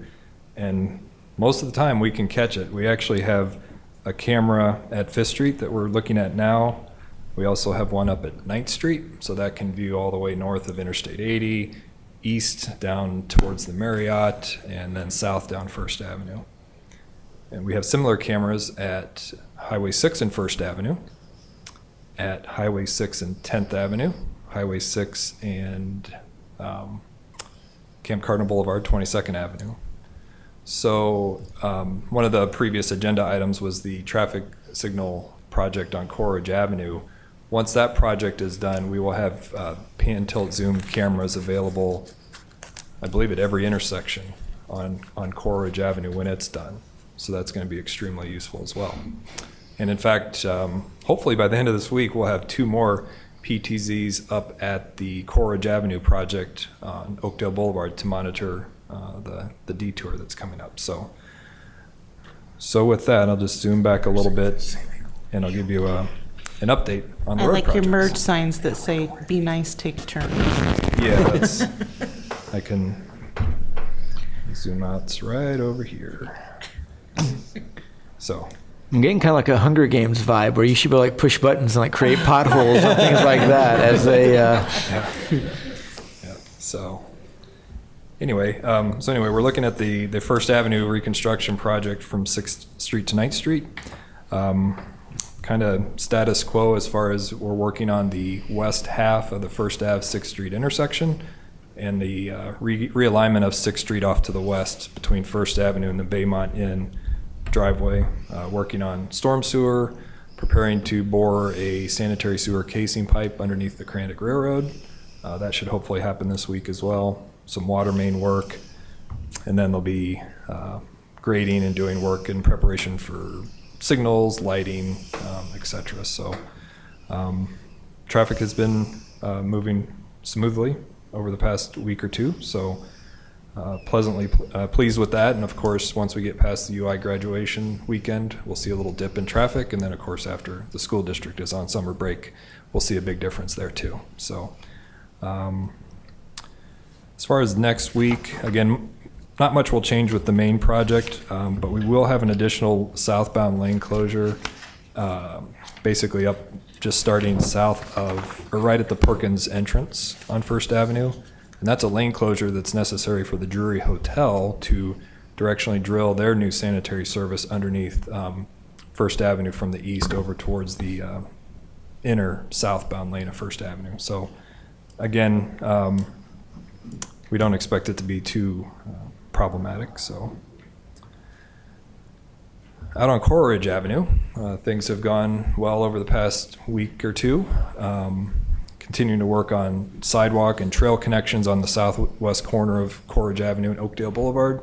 and most of the time we can catch it. We actually have a camera at Fifth Street that we're looking at now. We also have one up at 9th Street, so that can view all the way north of Interstate 80, east down towards the Marriott, and then south down First Avenue. And we have similar cameras at Highway 6 and First Avenue, at Highway 6 and 10th Avenue, Highway 6 and Camp Cardinal Boulevard, 22nd Avenue. So one of the previous agenda items was the traffic signal project on Coral Ridge Avenue. Once that project is done, we will have pan tilt zoom cameras available, I believe, at every intersection on Coral Ridge Avenue when it's done. So that's going to be extremely useful as well. And in fact, hopefully by the end of this week, we'll have 2 more PTZs up at the Coral Ridge Avenue project on Oakdale Boulevard to monitor the detour that's coming up. So with that, I'll just zoom back a little bit and I'll give you an update on the I road like projects. your merge signs that say, "Be nice, take turns." Yeah, that's, I can zoom out. It's right over here. So I'm getting kind of like a Hunger Games vibe where you should be like push buttons and like create potholes and things like that as a. Yeah. So anyway, we're looking at the First Avenue reconstruction project from 6th Street to 9th Street. Kind of status quo as far as we're working on the west half of the First Ave 6th Street intersection and the realignment of 6th Street off to the west between First Avenue and the Baymont Inn driveway, working on storm sewer, preparing to bore a sanitary sewer casing pipe underneath the Crandic Railroad. That should hopefully happen this week as well. Some water main work, and then there'll be grading and doing work in preparation for signals, lighting, etc. So traffic has been moving smoothly over the past week or two. So pleasantly pleased with that. And of course, once we get past the UI graduation weekend, we'll see a little dip in traffic. And then of course, after the school district is on summer break, we'll see a big difference there too. So as far as next week, again, not much will change with the main project, but we will have an additional southbound lane closure, basically up just starting south of, or right at the Perkins entrance on First Avenue. And that's a lane closure that's necessary for the Drury Hotel to directionally drill their new sanitary service underneath First Avenue from the east over towards the inner southbound lane of First Avenue. So again, we don't expect it to be too problematic. So out on Coral Ridge Avenue, things have gone well over the past week or two. Continuing to work on sidewalk and trail connections on the southwest corner of Coral Ridge Avenue and Oakdale Boulevard.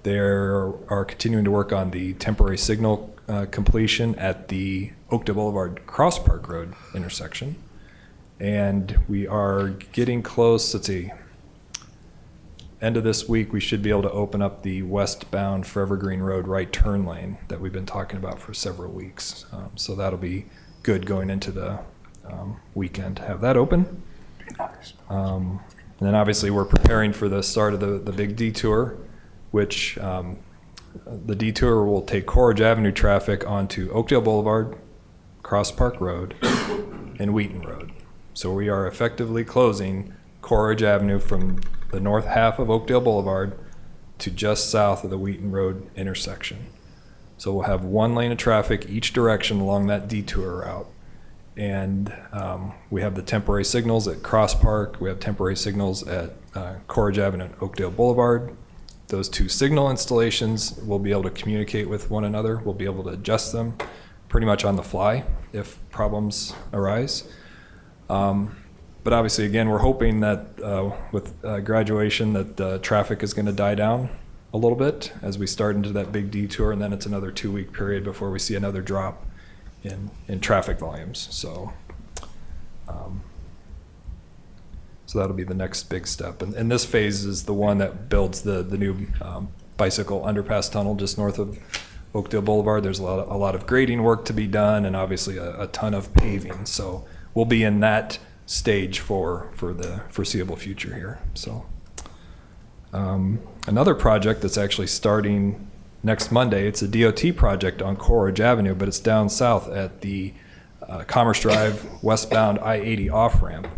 They are continuing to work on the temporary signal completion at the Oakdale Boulevard Cross Park Road intersection. And we are getting close, let's see, end of this week, we should be able to open up the westbound Forever Green Road right turn lane that we've been talking about for several weeks. So that'll be good going into the weekend to have that open. And then obviously we're preparing for the start of the big detour, which the detour will take Coral Ridge Avenue traffic onto Oakdale Boulevard, Cross Park Road, and Wheaton Road. So we are effectively closing Coral Ridge Avenue from the north half of Oakdale Boulevard to just south of the Wheaton Road intersection. So we'll have one lane of traffic each direction along that detour route. And we have the temporary signals at Cross Park. We have temporary signals at Coral Ridge Avenue and Oakdale Boulevard. Those two signal installations will be able to communicate with one another. We'll be able to adjust them pretty much on the fly if problems arise. But obviously, again, we're hoping that with graduation that traffic is going to die down a little bit as we start into that big detour, and then it's another 2-week period before we see another drop in traffic volumes. So so that'll be the next big step. And this phase is the one that builds the new bicycle underpass tunnel just north of Oakdale Boulevard. There's a lot of grading work to be done and obviously a ton of paving. So we'll be in that stage for the foreseeable future here. So another project that's actually starting next Monday, it's a DOT project on Coral Ridge Avenue, but it's down south at the Commerce Drive westbound I-80 off-ramp.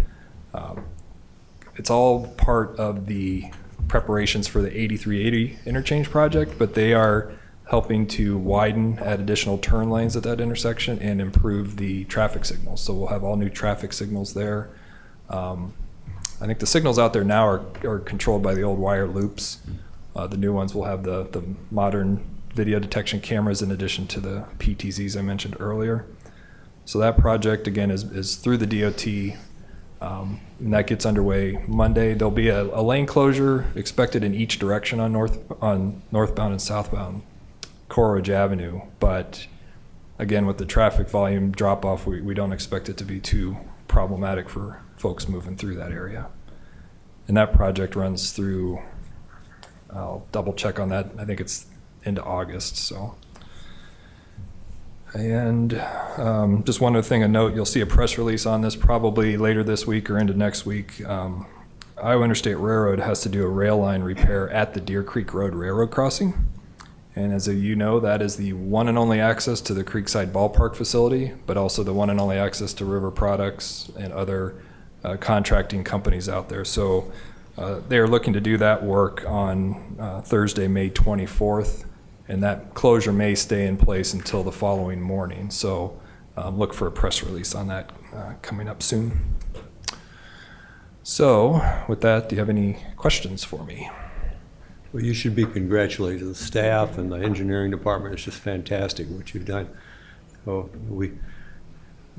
It's all part of the preparations for the 8380 interchange project, but they are helping to widen, add additional turn lanes at that intersection and improve the traffic signals. So we'll have all new traffic signals there. I think the signals out there now are controlled by the old wire loops. The new ones will have the modern video detection cameras in addition to the PTZs I mentioned earlier. So that project, again, is through the DOT, and that gets underway Monday. There'll be a lane closure expected in each direction on northbound and southbound Coral Ridge Avenue. But again, with the traffic volume drop off, we don't expect it to be too problematic for folks moving through that area. And that project runs through, I'll double check on that, I think it's into August. So, and just one other thing, a note, you'll see a press release on this probably later this week or into next week. Iowa Interstate Railroad has to do a rail line repair at the Deer Creek Road Railroad crossing. And as you know, that is the one and only access to the Creekside Ballpark facility, but also the one and only access to River Products and other contracting companies out there. So they are looking to do that work on Thursday, May 24th, and that closure may stay in place until the following morning. So look for a press release on that coming up soon. So with that, do you have any questions for me? Well, you should be congratulated. The staff and the engineering department is just fantastic what you've done. So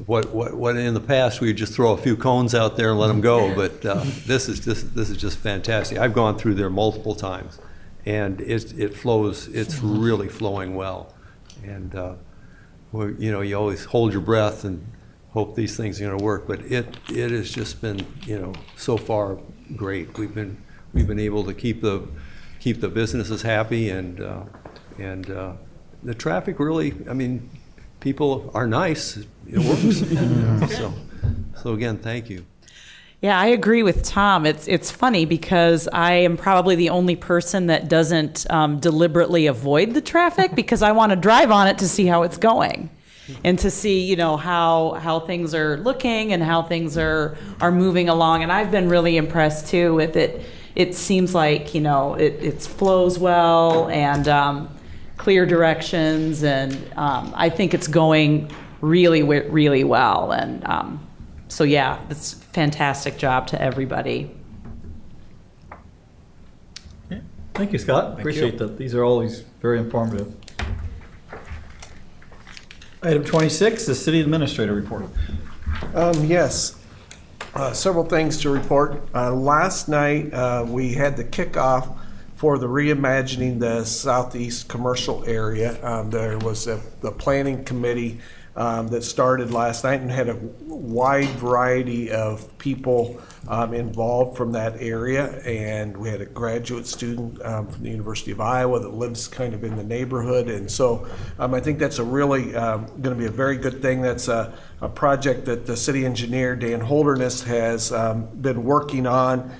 what in the past we'd just throw a few cones out there and let them go, but this is just fantastic. I've gone through there multiple times, and it flows. It's really flowing well, and you always hold your breath and hope these things are going to work. But it has just been so far great. We've been we've been able to keep the businesses happy, and the traffic really, I mean, people are nice. It works. So again, thank you. Yeah, I agree with Tom. It's funny because I am probably the only person that doesn't deliberately avoid the traffic because I want to drive on it to see how it's going and to see, you know, how things are looking and how things are moving along. And I've been really impressed too with it. It seems like, you know, it flows well and clear directions, and I think it's going really, really well. And so yeah, it's fantastic job to everybody. Okay. Thank you, Scott. Appreciate that. These are always very informative. Item 26, the city administrator report. Yes, several things to report. Last night, we had the kickoff for the reimagining the southeast commercial area. There was the planning committee that started last night and had a wide variety of people involved from that area. And we had a graduate student from the University of Iowa that lives kind of in the neighborhood. And so I think that's a really going to be a very good thing. That's a project that the city engineer, Dan Holderness, has been working on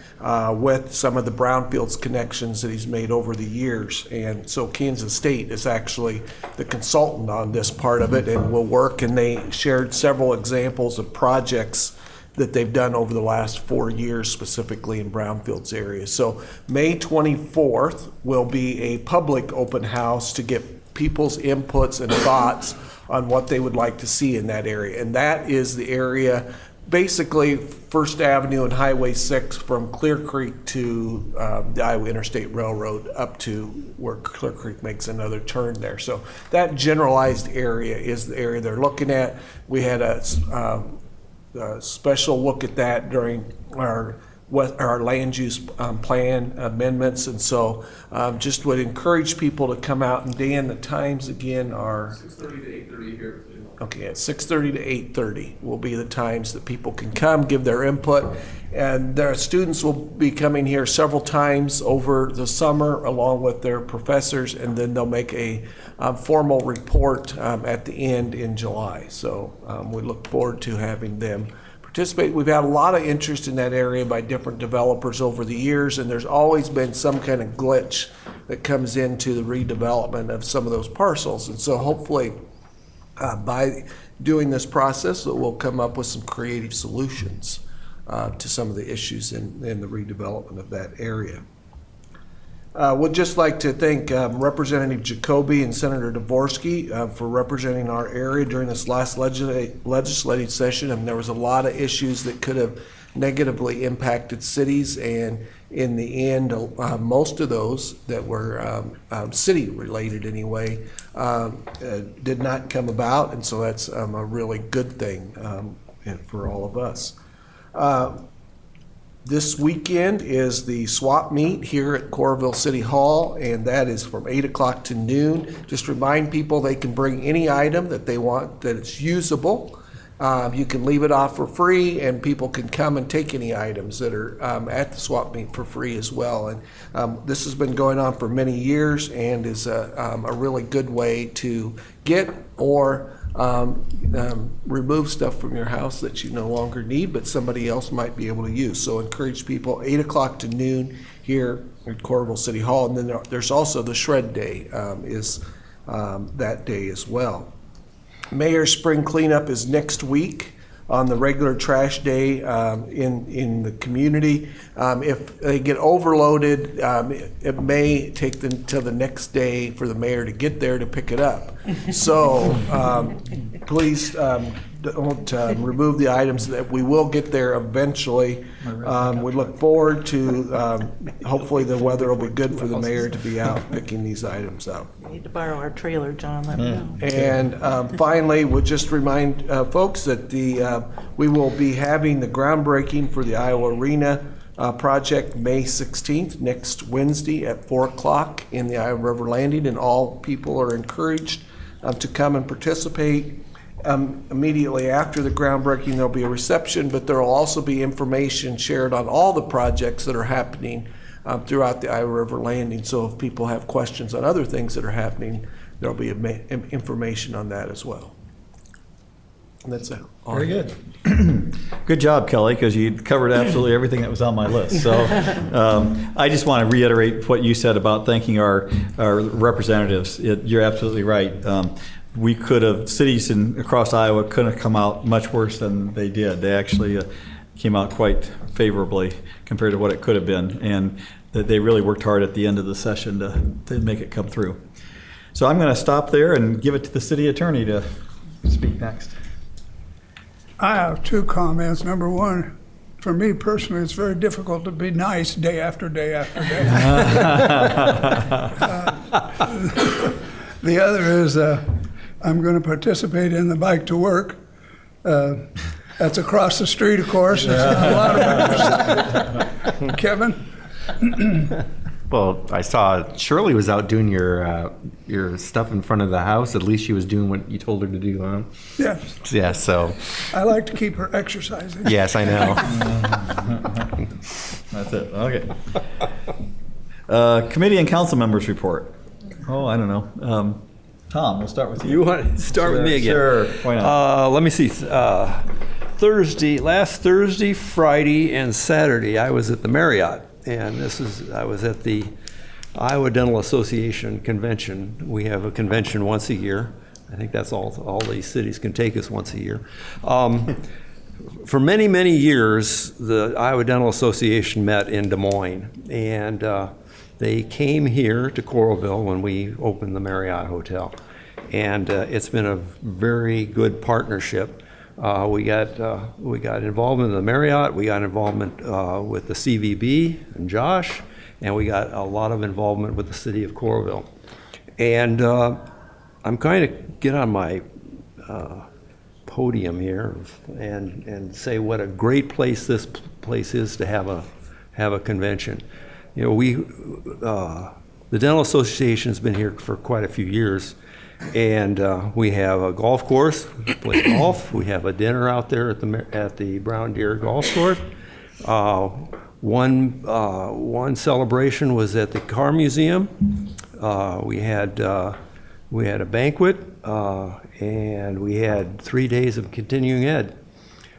with some of the brownfields connections that he's made over the years. And so Kansas State is actually the consultant on this part of it and will work. And they shared several examples of projects that they've done over the last 4 years, specifically in brownfields areas. So May 24th will be a public open house to get people's inputs and thoughts on what they would like to see in that area. And that is the area, basically First Avenue and Highway 6 from Clear Creek to the Iowa Interstate Railroad up to where Clear Creek makes another turn there. So that generalized area is the area they're looking at. We had a special look at that during our land use plan amendments, and so just would encourage people to come out. And Dan, the times again are 6:30 to 8:30 here. Okay, at 6:30 to 8:30 will be the times that people can come, give their input. And their students will be coming here several times over the summer along with their professors, and then they'll make a formal report at the end in July. So we look forward to having them participate. We've had a lot of interest in that area by different developers over the years, and there's always been some kind of glitch that comes into the redevelopment of some of those parcels. And so hopefully by doing this process, we'll come up with some creative solutions to some of the issues in the redevelopment of that area. Would just like to thank Representative Jacoby and Senator Dvorsky for representing our area during this last legislative session. And there was a lot of issues that could have negatively impacted cities, and in the end, most of those that were city related anyway did not come about, and so that's a really good thing for all of us. This weekend is the swap meet here at Coralville City Hall, and that is from 8 o'clock to noon. Just remind people they can bring any item that they want that it's usable. You can leave it off for free, and people can come and take any items that are at the swap meet for free as well. And this has been going on for many years and is a really good way to get or remove stuff from your house that you no longer need, but somebody else might be able to use. So encourage people 8 o'clock to noon here at Coralville City Hall. And then there's also the Shred Day is that day as well. Mayor's Spring Cleanup is next week on the regular trash day in the community. If they get overloaded, it may take them till the next day for the mayor to get there to pick it up. So please don't remove the items. That we will get there eventually. We look forward to hopefully the weather will be good for the mayor to be out picking these items up. You need to borrow our trailer, John, let me know. And finally, we'll just remind folks that we will be having the groundbreaking for the Iowa Arena project May 16th, next Wednesday at 4 o'clock in the Iowa River Landing, and all people are encouraged to come and participate. Immediately after the groundbreaking, there'll be a reception, but there will also be information shared on all the projects that are happening throughout the Iowa River Landing. So if people have questions on other things that are happening, there'll be information on that as well. And that's it. Very good. Good job, Kelly, because you covered absolutely everything that was on my list. So I just want to reiterate what you said about thanking our representatives. You're absolutely right. We could have, cities across Iowa couldn't have come out much worse than they did. They actually came out quite favorably compared to what it could have been, and that they really worked hard at the end of the session to make it come through. So I'm going to stop there and give it to the city attorney to speak next. I have two comments. Number one, for me personally, it's very difficult to be nice day after day after day. The other is I'm going to participate in the Bike to Work. That's across the street, of course. It's not a lot of members. Kevin? Well, I saw Shirley was out doing your stuff in front of the house. At least she was doing what you told her to do, huh? Yes. Yeah, so. I like to keep her exercising. Yes, I know. That's it. Okay. Committee and council members report. Oh, I don't know. Tom, we'll start with you. You want to start with me again? Sure. Why not? Let me see. Last Thursday, Friday, and Saturday, I was at the Marriott. And I was at the Iowa Dental Association convention. We have a convention once a year. I think that's all these cities can take us once a year. For many, many years, the Iowa Dental Association met in Des Moines, and they came here to Coralville when we opened the Marriott Hotel. And it's been a very good partnership. We got involvement in the Marriott, we got involvement with the CVB and Josh, and we got a lot of involvement with the city of Coralville. And I'm going to get on my podium here and say what a great place this place is to have a convention. You know, the Dental Association's been here for quite a few years. And we have a golf course, we play golf. We have a dinner out there at the Brown Deer Golf Course. One celebration was at the Car Museum. We had a banquet, and we had 3 days of continuing ed.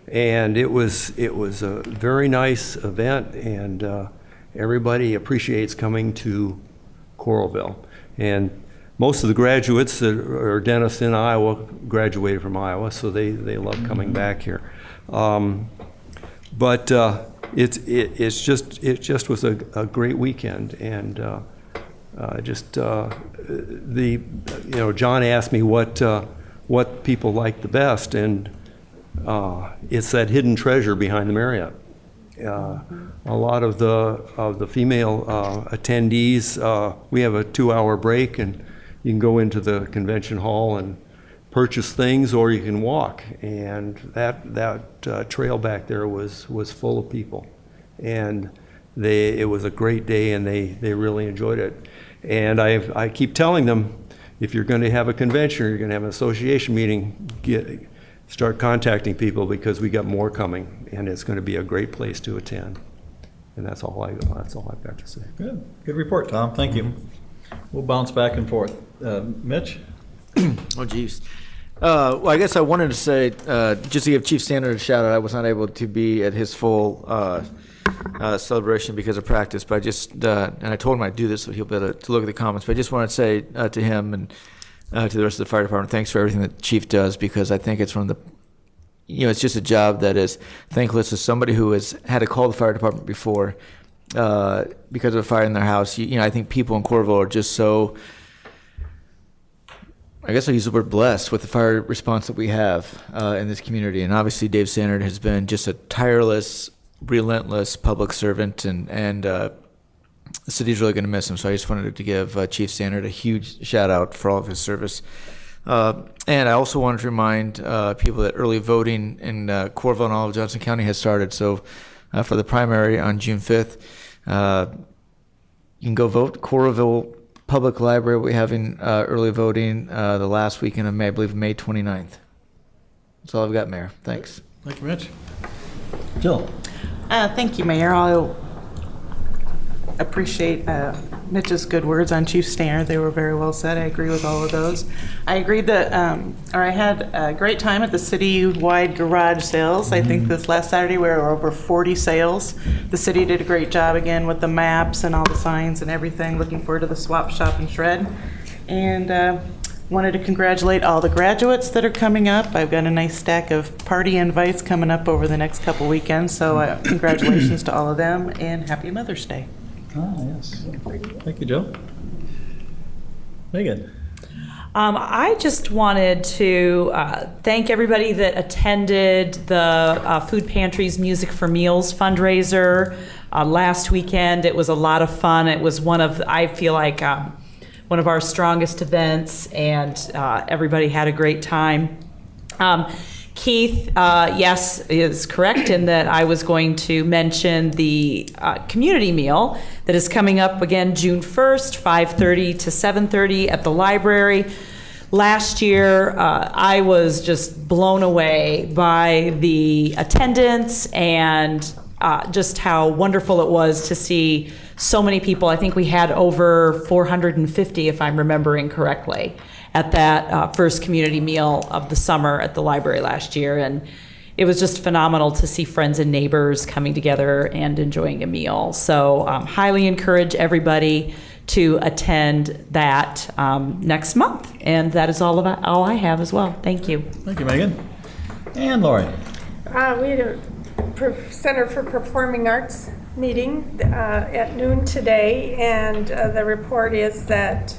And it was a very nice event, and everybody appreciates coming to Coralville. And most of the graduates that are dentists in Iowa graduated from Iowa, so they love coming back here. But it just was a great weekend, and John asked me what people like the best, and it's that hidden treasure behind the Marriott. A lot of the female attendees, we have a 2-hour break, and you can go into the convention hall and purchase things, or you can walk. And that trail back there was full of people, and it was a great day, and they really enjoyed it. And I keep telling them, if you're going to have a convention or you're going to have an association meeting, start contacting people, because we got more coming, and it's going to be a great place to attend. And that's all I've got to say. Good report, Tom. Thank you. We'll bounce back and forth. Mitch? Oh, geez. Well, I guess I wanted to say, just to give Chief Stannard a shout out, I was not able to be at his full celebration because of practice, but and I told him I'd do this, so he'll be able to look at the comments, but I just want to say to him and to the rest of the fire department, thanks for everything that the Chief does, because I think it's it's just a job that is thankless. As somebody who has had to call the fire department before because of a fire in their house, I think people in Coralville are just so, I guess I'll use the word blessed with the fire response that we have in this community. And obviously Dave Stannard has been just a tireless, relentless public servant, and the city's really going to miss him. So I just wanted to give Chief Stannard a huge shout out for all of his service. And I also wanted to remind people that early voting in Coralville and all of Johnson County has started. So for the primary on June 5th, you can go vote. Coralville Public Library will be having early voting the last weekend of May, I believe May 29th. That's all I've got, Mayor. Thanks. Thank you, Mitch. Jill? Thank you, Mayor. appreciate Mitch's good words on Chief Stannard. They were very well said. I agree with all of those. I agreed that, I had a great time at the city-wide garage sales. I think this last Saturday we were over 40 sales. The city did a great job again with the maps and all the signs and everything. Looking forward to the swap, shop, and shred. And wanted to congratulate all the graduates that are coming up. I've got a nice stack of party invites coming up over the next couple weekends, so congratulations to all of them, and happy Mother's Day. Yes. Thank you, Joe. Megan. I just wanted to thank everybody that attended the Food Pantry's Music for Meals fundraiser last weekend. It was a lot of fun. It was I feel like, one of our strongest events, and everybody had a great time. Keith, yes, is correct in that I was going to mention the community meal that is coming up again June 1st, 5:30 to 7:30 at the library. Last year, I was just blown away by the attendance and just how wonderful it was to see so many people. I think we had over 450, if I'm remembering correctly, at that first community meal of the summer at the library last year. And it was just phenomenal to see friends and neighbors coming together and enjoying a meal. So highly encourage everybody to attend that next month. And that is all I have as well. Thank you. Thank you, Megan. And Lori. We had a Center for Performing Arts meeting at noon today, and the report is that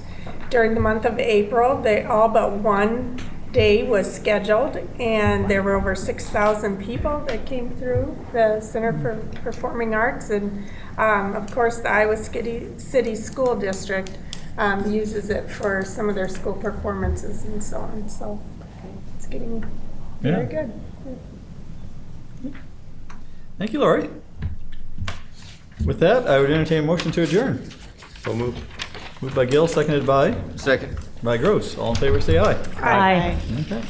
during the month of April, all but one day was scheduled, and there were over 6,000 people that came through the Center for Performing Arts, and of course the Iowa City School District uses it for some of their school performances and so on, so it's getting very good. Thank you, Lori. With that, I would entertain a motion to adjourn. So moved. Moved by Gill, seconded by? Second. By Gross. All in favor, say aye. Aye. Okay.